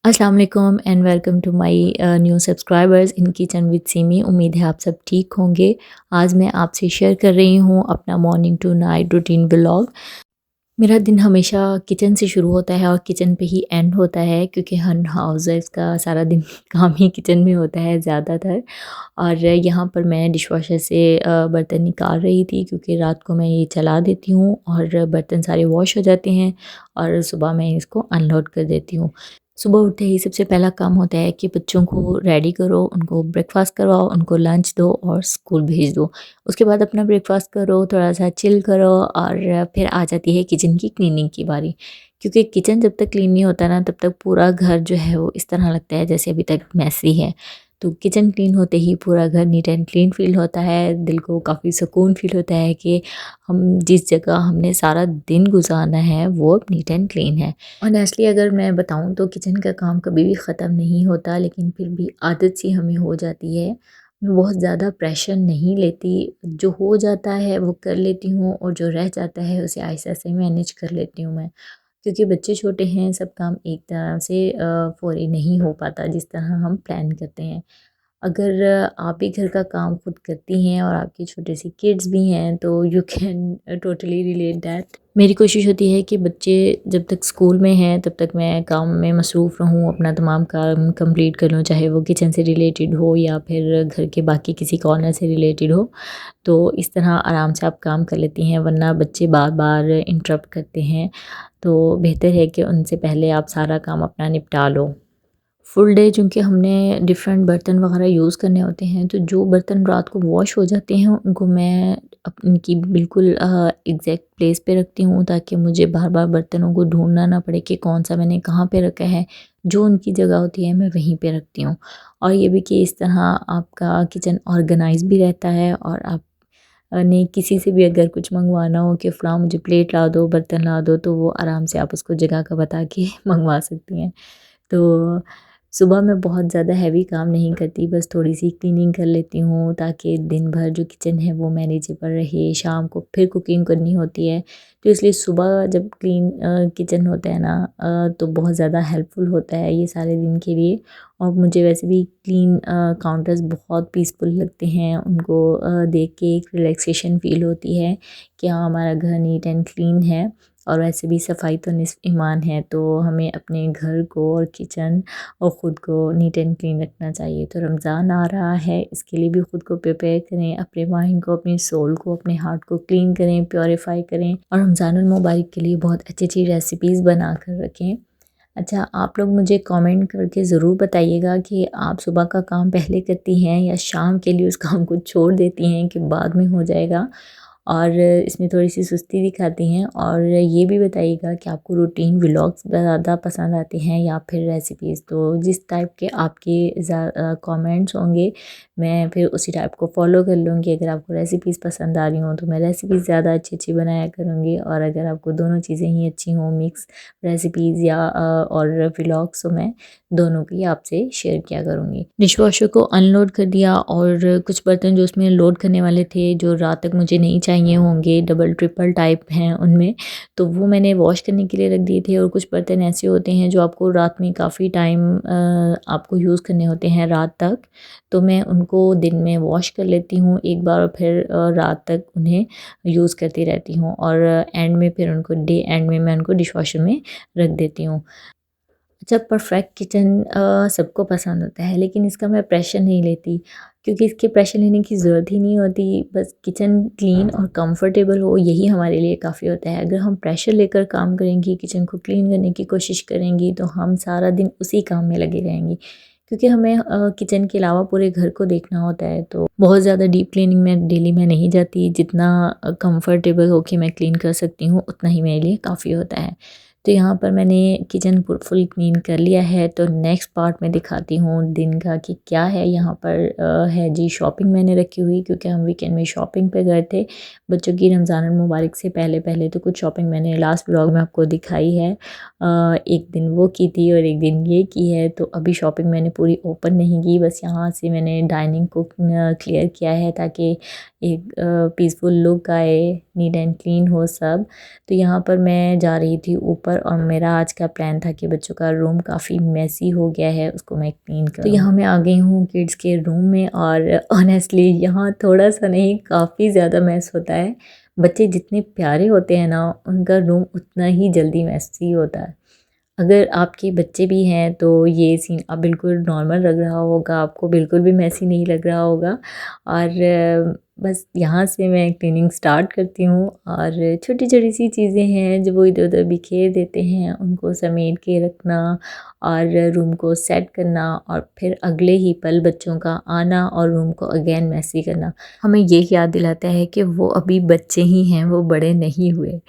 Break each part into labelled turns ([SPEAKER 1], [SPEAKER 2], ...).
[SPEAKER 1] अस्सलाम वालेकुम and welcome to my new subscribers in kitchen with Seemi. उम्मीद है आप सब ठीक होंगे। आज मैं आपसे शेयर कर रही हूँ अपना morning to night routine vlog. मेरा दिन हमेशा किचन से शुरू होता है और किचन पे ही एंड होता है, क्योंकि हर हाउसवाइफ का सारा दिन काम ही किचन में होता है ज़्यादातर। और यहाँ पर मैं डिशवॉशर से बर्तन निकाल रही थी, क्योंकि रात को मैं ये चला देती हूँ और बर्तन सारे वॉश हो जाते हैं और सुबह मैं इसको अनलोड कर देती हूँ। सुबह उठते ही सबसे पहला काम होता है कि बच्चों को रेडी करो, उनको ब्रेकफास्ट करवाओ, उनको लंच दो और स्कूल भेज दो। उसके बाद अपना ब्रेकफास्ट करो, थोड़ा-सा चिल करो और फिर आ जाती है किचन की क्लीनिंग की बारी। क्योंकि किचन जब तक क्लीन नहीं होता ना, तब तक पूरा घर जो है वो इस तरह लगता है जैसे अभी तक मेसी है। तो किचन क्लीन होते ही पूरा घर नीट एंड क्लीन फ़ील होता है, दिल को काफ़ी सुकून फ़ील होता है कि हम जिस जगह हमने सारा दिन गुज़ारना है वो अब नीट एंड क्लीन है। ऑनेस्टली अगर मैं बताऊँ तो किचन का काम कभी भी ख़त्म नहीं होता, लेकिन फिर भी आदत सी हमें हो जाती है। मैं बहुत ज़्यादा प्रेशर नहीं लेती, जो हो जाता है वो कर लेती हूँ और जो रह जाता है उसे आहिस्ता से मैनेज कर लेती हूँ मैं। क्योंकि बच्चे छोटे हैं, सब काम एक तरह से फ़ौरी नहीं हो पाता जिस तरह हम प्लान करते हैं। अगर आप भी घर का काम खुद करती हैं और आपकी छोटी सी किड्स भी हैं, तो you can totally relate that. मेरी कोशिश होती है कि बच्चे जब तक स्कूल में हैं तब तक मैं काम में मसरूफ़ रहूँ, अपना तमाम काम कंप्लीट कर लूँ, चाहे वो किचन से रिलेटेड हो या फिर घर के बाकी किसी कॉर्नर से रिलेटेड हो। तो इस तरह आराम से आप काम कर लेती हैं, वरना बच्चे बार बार इंटरप्ट करते हैं। तो बेहतर है कि उनसे पहले आप सारा काम अपना निपटा लो। फुल डे चूँकि हमने डिफरेंट बर्तन वग़ैरह यूज़ करने होते हैं, तो जो बर्तन रात को वॉश हो जाते हैं उनको मैं उनकी बिल्कुल एग्जैक्ट प्लेस पे रखती हूँ, ताकि मुझे बार-बार बर्तनों को ढूँढना ना पड़े कि कौन-सा मैंने कहाँ पे रखा है। जो उनकी जगह होती है मैं वहीं पे रखती हूँ। और ये भी कि इस तरह आपका किचन ऑर्गेनाइज़ भी रहता है और आप ने किसी से भी अगर कुछ मँगवाना हो कि फ़लाँ मुझे प्लेट ला दो, बर्तन ला दो, तो वो आराम से आप उसको जगह का बता के मँगवा सकती हैं। तो सुबह मैं बहुत ज़्यादा हैवी काम नहीं करती, बस थोड़ी-सी क्लीनिंग कर लेती हूँ ताकि दिन भर जो किचन है वो मैनेजेबल रहे। शाम को फिर कुकिंग करनी होती है, तो इसलिए सुबह जब क्लीन किचन होता है ना, तो बहुत ज़्यादा हेल्पफुल होता है ये सारे दिन के लिए। और मुझे वैसे भी क्लीन काउंटर्स बहुत पीसफुल लगते हैं, उनको देख के एक रिलैक्सेशन फ़ील होती है कि हाँ, हमारा घर नीट एंड क्लीन है। और वैसे भी सफाई तो निस्फ़ ईमान है, तो हमें अपने घर को और किचन और ख़ुद को नीट एंड क्लीन रखना चाहिए। तो रमज़ान आ रहा है, इसके लिए भी ख़ुद को प्रिपेयर करें, अपने माइंड को, अपनी सोल को, अपने हार्ट को क्लीन करें, प्योरीफाई करें और रमज़ानुल मुबारक के लिए बहुत अच्छी-अच्छी रेसिपीज़ बना कर रखें। अच्छा, आप लोग मुझे कमेंट करके ज़रूर बताइएगा कि आप सुबह का काम पहले करती हैं या शाम के लिए उस काम को छोड़ देती हैं कि बाद में हो जाएगा, और इसमें थोड़ी-सी सुस्ती दिखाती हैं। और ये भी बताइएगा कि आपको रूटीन व्लॉग्स ज़्यादा पसंद आते हैं या फिर रेसिपीज़। तो जिस टाइप के आपके कमेंट्स होंगे, मैं फिर उसी टाइप को फ़ॉलो कर लूँगी। अगर आपको रेसिपीज़ पसंद आ रही हों तो मैं रेसिपीज़ ज़्यादा अच्छी-अच्छी बनाया करूँगी, और अगर आपको दोनों चीज़ें ही अच्छी हों, मिक्स रेसिपीज़ या और व्लॉग्स, तो मैं दोनों की आपसे शेयर किया करूँगी। डिशवॉशर को अनलोड कर दिया, और कुछ बर्तन जो उसमें लोड करने वाले थे, जो रात तक मुझे नहीं चाहिए होंगे, डबल ट्रिपल टाइप हैं उनमें, तो वो मैंने वॉश करने के लिए रख दिए थे। और कुछ बर्तन ऐसे होते हैं जो आपको रात में काफ़ी टाइम आपको यूज़ करने होते हैं रात तक, तो मैं उनको दिन में वॉश कर लेती हूँ एक बार, और फिर रात तक उन्हें यूज़ करती रहती हूँ, और एंड में फिर उनको डे एंड में मैं उनको डिशवॉशर में रख देती हूँ। अच्छा, परफेक्ट किचन सबको पसंद होता है, लेकिन इसका मैं प्रेशर नहीं लेती, क्योंकि इसके प्रेशर लेने की ज़रूरत ही नहीं होती। बस किचन क्लीन और कंफर्टेबल हो, यही हमारे लिए काफ़ी होता है। अगर हम प्रेशर लेकर काम करेंगी, किचन को क्लीन करने की कोशिश करेंगी, तो हम सारा दिन उसी काम में लगे रहेंगे, क्योंकि हमें किचन के अलावा पूरे घर को देखना होता है। तो बहुत ज़्यादा डीप क्लीनिंग में डेली मैं नहीं जाती, जितना कंफर्टेबल होके मैं क्लीन कर सकती हूँ उतना ही मेरे लिए काफ़ी होता है। तो यहाँ पर मैंने किचन फुल क्लीन कर लिया है, तो नेक्स्ट पार्ट में दिखाती हूँ दिन का कि क्या है। यहाँ पर है जी शॉपिंग मैंने रखी हुई, क्योंकि हम वीकेंड में शॉपिंग पे गए थे बच्चों की रमज़ान मुबारक से पहले पहले। तो कुछ शॉपिंग मैंने लास्ट व्लॉग में आपको दिखाई है, एक दिन वो की थी और एक दिन ये की है। तो अभी शॉपिंग मैंने पूरी ओपन नहीं की, बस यहाँ से मैंने डाइनिंग को क्लियर किया है ताकि एक पीसफुल लुक आए, नीट एंड क्लीन हो सब। तो यहाँ पर मैं जा रही थी ऊपर और मेरा आज का प्लान था कि बच्चों का रूम काफ़ी मेसी हो गया है, उसको मैं क्लीन करूँ। तो यहाँ मैं आ गई हूँ किड्स के रूम में और ऑनेस्टली यहाँ थोड़ा सा नहीं, काफ़ी ज़्यादा मैस होता है। बच्चे जितने प्यारे होते हैं ना, उनका रूम उतना ही जल्दी मैसी होता है। अगर आपके बच्चे भी हैं तो ये सीन अब बिल्कुल नॉर्मल लग रहा होगा, आपको बिल्कुल भी मैसी नहीं लग रहा होगा। और बस यहाँ से मैं क्लीनिंग स्टार्ट करती हूँ और छोटी-छोटी सी चीज़ें हैं जो वो इधर-उधर बिखेर देते हैं, उनको समेट के रखना और रूम को सेट करना और फिर अगले ही पल बच्चों का आना और रूम को अगेन मैसी करना। हमें ये याद दिलाता है कि वो अभी बच्चे ही हैं, वो बड़े नहीं हुए।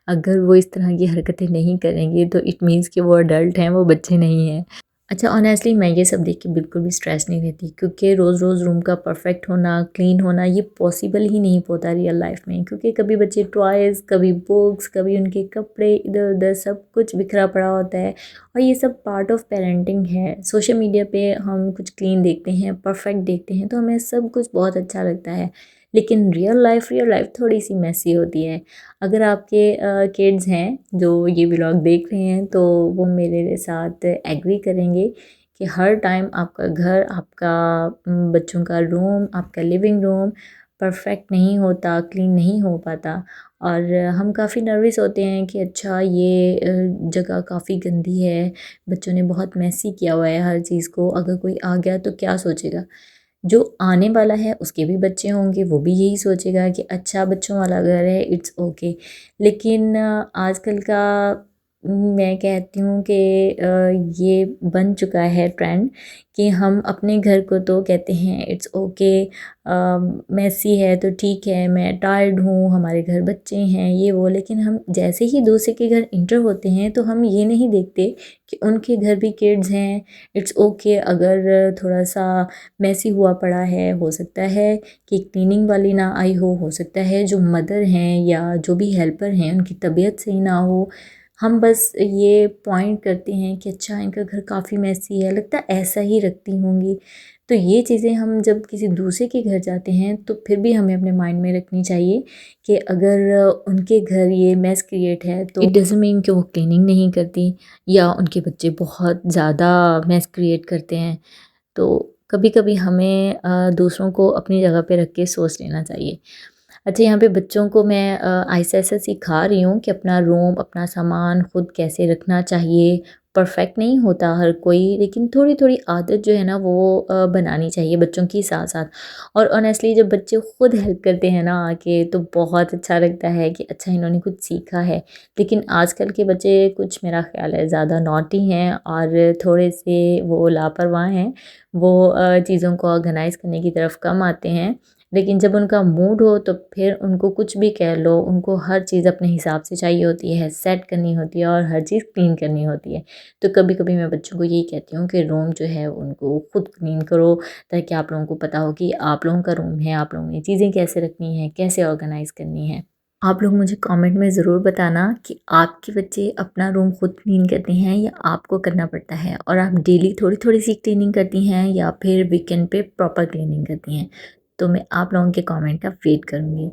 [SPEAKER 1] अगर वो इस तरह की हरकतें नहीं करेंगे तो इट मीन्स कि वो अडल्ट हैं, वो बच्चे नहीं हैं। अच्छा, ऑनेस्टली मैं ये सब देख के बिल्कुल भी स्ट्रेस नहीं रहती, क्योंकि रोज़ रोज़ रूम का परफेक्ट होना, क्लीन होना ये पॉसिबल ही नहीं होता रियल लाइफ में। क्योंकि कभी बच्चे टॉयज़, कभी बुक्स, कभी उनके कपड़े इधर उधर सब कुछ बिखरा पड़ा होता है और ये सब पार्ट ऑफ पेरेंटिंग है। सोशल मीडिया पे हम कुछ क्लीन देखते हैं, परफेक्ट देखते हैं तो हमें सब कुछ बहुत अच्छा लगता है, लेकिन रियल लाइफ थोड़ी सी मैसी होती है। अगर आपके किड्स हैं जो ये व्लॉग देख रहे हैं तो वो मेरे साथ एग्री करेंगे कि हर टाइम आपका घर, आपका बच्चों का रूम, आपका लिविंग रूम परफेक्ट नहीं होता, क्लीन नहीं हो पाता और हम काफ़ी नर्वस होते हैं कि अच्छा ये जगह काफ़ी गंदी है, बच्चों ने बहुत मैसी किया हुआ है हर चीज़ को, अगर कोई आ गया तो क्या सोचेगा। जो आने वाला है उसके भी बच्चे होंगे, वो भी यही सोचेगा कि अच्छा बच्चों वाला घर है, इट्स ओके। लेकिन आजकल का मैं कहती हूँ कि ये बन चुका है ट्रेंड कि हम अपने घर को तो कहते हैं इट्स ओके, मेसी है तो ठीक है, मैं टायर्ड हूँ, हमारे घर बच्चे हैं ये वो, लेकिन हम जैसे ही दूसरे के घर इंटर होते हैं तो हम ये नहीं देखते कि उनके घर भी किड्स हैं। इट्स ओके अगर थोड़ा सा मेसी हुआ पड़ा है, हो सकता है कि क्लीनिंग वाली ना आई हो सकता है जो मदर हैं या जो भी हेल्पर हैं उनकी तबीयत सही ना हो। हम बस ये पॉइंट करते हैं कि अच्छा इनका घर काफ़ी मेसी है, लगता है ऐसा ही रखती होंगी। तो ये चीज़ें हम जब किसी दूसरे के घर जाते हैं तो फिर भी हमें अपने माइंड में रखनी चाहिए कि अगर उनके घर ये मेस क्रिएट है तो इट डज़न्ट मीन कि वो क्लीनिंग नहीं करती या उनके बच्चे बहुत ज़्यादा मेस क्रिएट करते हैं। तो कभी-कभी हमें दूसरों को अपनी जगह पे रख के सोच लेना चाहिए। अच्छा, यहाँ पे बच्चों को मैं ऐसा-ऐसा सिखा रही हूँ कि अपना रूम, अपना सामान खुद कैसे रखना चाहिए। परफेक्ट नहीं होता हर कोई, लेकिन थोड़ी-थोड़ी आदत जो है ना वो बनानी चाहिए बच्चों के साथ-साथ। और ऑनेस्टली जब बच्चे खुद हेल्प करते हैं ना आके तो बहुत अच्छा लगता है कि अच्छा इन्होंने कुछ सीखा है। लेकिन आजकल के बच्चे कुछ मेरा ख़्याल है ज़्यादा नॉटी हैं और थोड़े से वो लापरवाह हैं। वो चीज़ों को ऑर्गेनाइज़ करने की तरफ कम आते हैं। लेकिन जब उनका मूड हो तो फिर उनको कुछ भी कह लो, उनको हर चीज़ अपने हिसाब से चाहिए होती है, सेट करनी होती है और हर चीज़ क्लीन करनी होती है। तो कभी-कभी मैं बच्चों को यही कहती हूँ कि रूम जो है उनको खुद क्लीन करो, ताकि आप लोगों को पता हो कि आप लोगों का रूम है, आप लोगों ने चीज़ें कैसे रखनी है, कैसे ऑर्गेनाइज़ करनी है। आप लोग मुझे कमेंट में ज़रूर बताना कि आपके बच्चे अपना रूम खुद क्लीन करते हैं या आपको करना पड़ता है, और आप डेली थोड़ी-थोड़ी सी क्लीनिंग करती हैं या फिर वीकेंड पे प्रॉपर क्लीनिंग करती हैं। तो मैं आप लोगों के कमेंट का वेट करूँगी।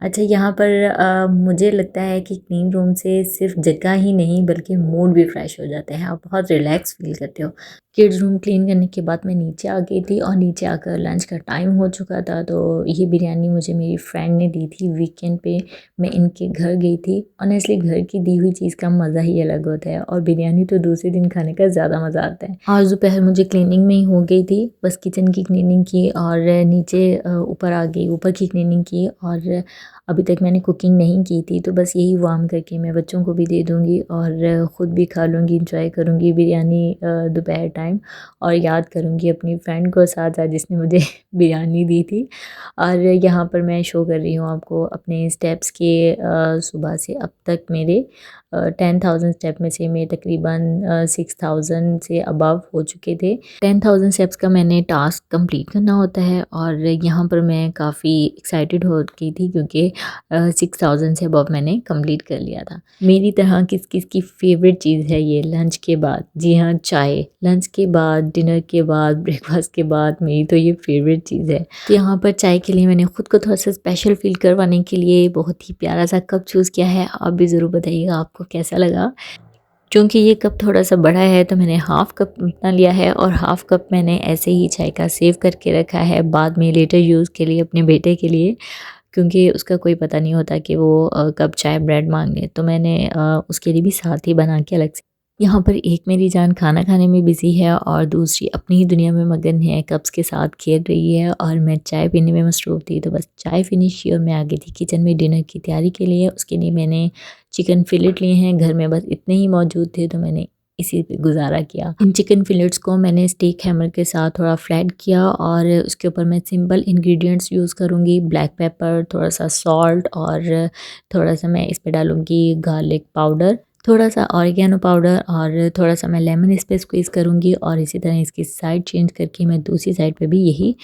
[SPEAKER 1] अच्छा, यहाँ पर मुझे लगता है कि क्लीन रूम से सिर्फ जगह ही नहीं बल्कि मूड भी फ्रेश हो जाता है, आप बहुत रिलैक्स फील करते हो। किड्स रूम क्लीन करने के बाद मैं नीचे आ गई थी और नीचे आकर लंच का टाइम हो चुका था, तो ये बिरयानी मुझे मेरी फ्रेंड ने दी थी वीकेंड पे। मैं इनके घर गई थी। ऑनेस्टली घर की दी हुई चीज़ का मज़ा ही अलग होता है और बिरयानी तो दूसरे दिन खाने का ज़्यादा मज़ा आता है। आज दोपहर मुझे क्लीनिंग में ही हो गई थी, बस किचन की क्लीनिंग की और नीचे ऊपर आ गई, ऊपर की क्लीनिंग की और अभी तक मैंने कुकिंग नहीं की थी, तो बस यही वार्म करके मैं बच्चों को भी दे दूँगी और ख़ुद भी खा लूँगी, इंजॉय करूँगी बिरयानी दोपहर टाइम, और याद करूँगी अपनी फ्रेंड को साथ-साथ जिसने मुझे बिरयानी दी थी। और यहाँ पर मैं शो कर रही हूँ आपको अपने स्टेप्स के, सुबह से अब तक मेरे 10,000 स्टेप में से मैं तकरीबन 6,000 से अबव हो चुके थे। 10,000 स्टेप्स का मैंने टास्क कंप्लीट करना होता है और यहाँ पर मैं काफ़ी एक्साइटेड हो गई थी क्योंकि 6000 से अबव मैंने कंप्लीट कर लिया था। मेरी तरह किस किस की फेवरेट चीज़ है ये लंच के बाद? जी हाँ, चाय। लंच के बाद, डिनर के बाद, ब्रेकफास्ट के बाद मेरी तो ये फेवरेट चीज़ है। तो यहाँ पर चाय के लिए मैंने खुद को थोड़ा-सा स्पेशल फ़ील करवाने के लिए बहुत ही प्यारा-सा कप चूज़ किया है। आप भी ज़रूर बताइएगा आपको कैसा लगा? चूँकि ये कप थोड़ा-सा बड़ा है तो मैंने हाफ़ कप इतना लिया है और हाफ़ कप मैंने ऐसे ही चाय का सेव करके रखा है बाद में लेटर यूज़ के लिए अपने बेटे के लिए, क्योंकि उसका कोई पता नहीं होता कि वो कब चाय ब्रेड माँग ले। तो मैंने उसके लिए भी साथ ही बना के अलग से यहाँ पर एक मेरी जान खाना खाने में बिज़ी है और दूसरी अपनी ही दुनिया में मगन है, कप्स के साथ खेल रही है और मैं चाय पीने में मसरूफ़ थी। तो बस चाय फ़िनिश की और मैं आ गई थी किचन में डिनर की तैयारी के लिए। उसके लिए मैंने चिकन फिलेट लिए हैं, घर में बस इतने ही मौजूद थे तो मैंने इसी पे गुज़ारा किया। इन चिकन फिलेट्स को मैंने स्टीक हैमर के साथ थोड़ा फ्लैट किया और उसके ऊपर मैं सिंपल इंग्रेडिएंट्स यूज़ करूँगी, ब्लैक पेपर, थोड़ा-सा सॉल्ट और थोड़ा-सा मैं इस पे डालूँगी गार्लिक पाउडर, थोड़ा-सा ऑरिगैनो पाउडर और थोड़ा-सा मैं लेमन इस पे स्क्वीज़ करूँगी और इसी तरह इसकी साइड चेंज करके मैं दूसरी साइड पे भी यही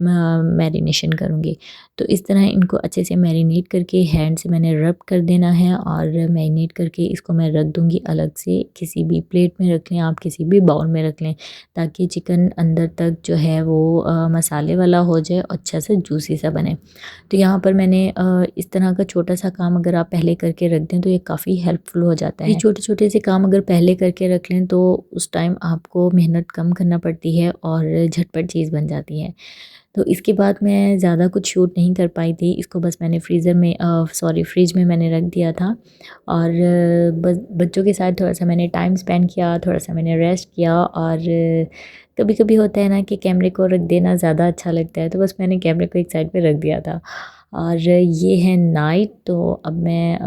[SPEAKER 1] मैरिनेशन करूँगी। तो इस तरह इनको अच्छे से मैरिनेट करके हैंड से मैंने रब कर देना है और मैरिनेट करके इसको मैं रख दूँगी अलग से, किसी भी प्लेट में रख लें आप, किसी भी बाउल में रख लें, ताकि चिकन अंदर तक जो है वो मसाले वाला हो जाए और अच्छा सा जूसी सा बने। तो यहाँ पर मैंने इस तरह का छोटा-सा काम अगर आप पहले करके रख दें तो ये काफ़ी हेल्पफुल हो जाता है। ये छोटे-छोटे से काम अगर पहले करके रख लें तो उस टाइम आपको मेहनत कम करना पड़ती है और झटपट चीज़ बन जाती है। तो इसके बाद मैं ज़्यादा कुछ शूट नहीं कर पाई थी, इसको बस मैंने फ्रिज में मैंने रख दिया था और बस बच्चों के साथ थोड़ा-सा मैंने टाइम स्पेंड किया, थोड़ा-सा मैंने रेस्ट किया और कभी-कभी होता है ना कि कैमरे को रख देना ज़्यादा अच्छा लगता है, तो बस मैंने कैमरे को एक साइड पे रख दिया था। और ये है नाइट, तो अब मैं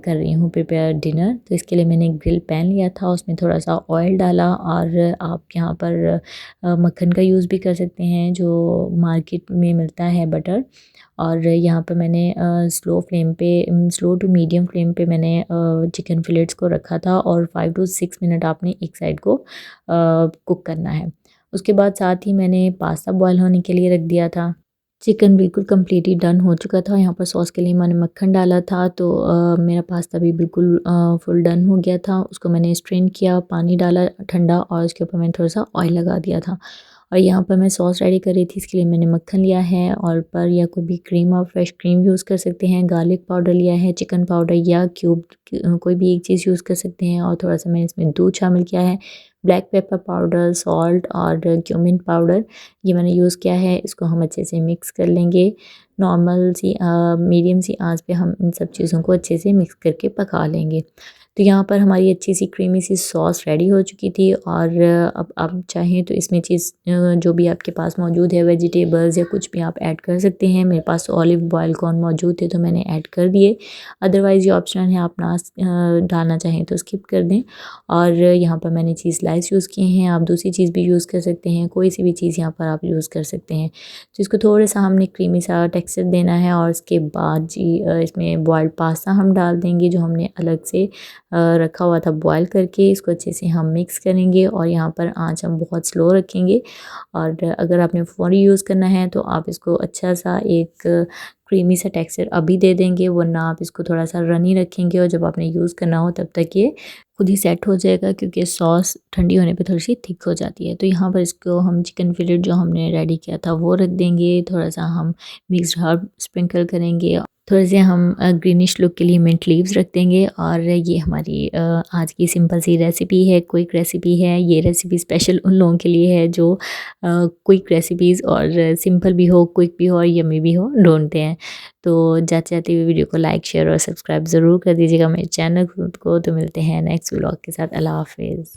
[SPEAKER 1] कर रही हूँ प्रिपेयर डिनर। तो इसके लिए मैंने ग्रिल पैन लिया था, उसमें थोड़ा-सा ऑयल डाला और आप यहाँ पर मक्खन का यूज़ भी कर सकते हैं जो मार्केट में मिलता है बटर। और यहाँ पर मैंने स्लो टू मीडियम फ्लेम पे मैंने चिकन फिलेट्स को रखा था और 5 टू 6 मिनट आपने एक साइड को कुक करना है। उसके बाद साथ ही मैंने पास्ता बॉयल होने के लिए रख दिया था। चिकन बिल्कुल कम्प्लीटली डन हो चुका था। यहाँ पर सॉस के लिए मैंने मक्खन डाला था तो मेरा पास्ता भी बिल्कुल फुल डन हो गया था। उसको मैंने स्ट्रेन किया, पानी डाला ठंडा और उसके ऊपर मैंने थोड़ा-सा ऑयल लगा दिया था। और यहाँ पर मैं सॉस रेडी कर रही थी, इसके लिए मैंने मक्खन लिया है और पर या कोई भी क्रीम, आप फ्रेश क्रीम यूज़ कर सकते हैं, गार्लिक पाउडर लिया है, चिकन पाउडर या क्यूब कोई भी एक चीज़ यूज़ कर सकते हैं और थोड़ा-सा मैंने इसमें दूध शामिल किया है, ब्लैक पेपर पाउडर, सॉल्ट और क्यूमिन पाउडर ये मैंने यूज़ किया है। इसको हम अच्छे से मिक्स कर लेंगे। मीडियम सी आँच पे हम इन सब चीज़ों को अच्छे से मिक्स करके पका लेंगे। तो यहाँ पर हमारी अच्छी सी क्रीमी सी सॉस रेडी हो चुकी थी और अब आप चाहें तो इसमें जो भी आपके पास मौजूद है वेजिटेबल्स या कुछ भी आप ऐड कर सकते हैं। मेरे पास ऑलिव बॉयल कॉर्न मौजूद थे तो मैंने ऐड कर दिए। अदरवाइज़ ये ऑप्शनल है, आप ना डालना चाहें तो स्किप कर दें। और यहाँ पर मैंने चीज़ स्लाइस यूज़ किए हैं, आप दूसरी चीज़ भी यूज़ कर सकते हैं, कोई सी भी चीज़ यहाँ पर आप यूज़ कर सकते हैं। तो इसको थोड़ा-सा हमने क्रीमी सा टेक्सचर देना है और उसके बाद इसमें बॉइल्ड पास्ता हम डाल देंगे जो हमने अलग से रखा हुआ था बॉयल करके। इसको अच्छे से हम मिक्स करेंगे और यहाँ पर आँच हम बहुत स्लो रखेंगे और अगर आपने फ़ौरी यूज़ करना है तो आप इसको अच्छा सा एक क्रीमी सा टेक्सचर अभी दे देंगे, वरना आप इसको थोड़ा-सा रनी रखेंगे और जब आपने यूज़ करना हो तब तक ये खुद ही सेट हो जाएगा, क्योंकि सॉस ठंडी होने पे थोड़ी-सी थिक हो जाती है। तो यहाँ पर इसको हम चिकन फिलेट जो हमने रेडी किया था वो रख देंगे, थोड़ा-सा हम मिक्स्ड हर्ब स्प्रिंकल करेंगे, थोड़े से हम ग्रीनिश लुक के लिए मिंट लीव्स रख देंगे और ये हमारी आज की सिंपल सी रेसिपी है, क्विक रेसिपी है। ये रेसिपी स्पेशल उन लोगों के लिए है जो क्विक रेसिपीज़ और सिंपल भी हो, क्विक भी हो और यम्मी भी हो ढूँढते हैं। तो जाते-जाते हुए वीडियो को लाइक, शेयर और सब्सक्राइब ज़रूर कर दीजिएगा मेरे चैनल को। तो मिलते हैं नेक्स्ट व्लॉग के साथ। अल्लाह हाफ़िज़।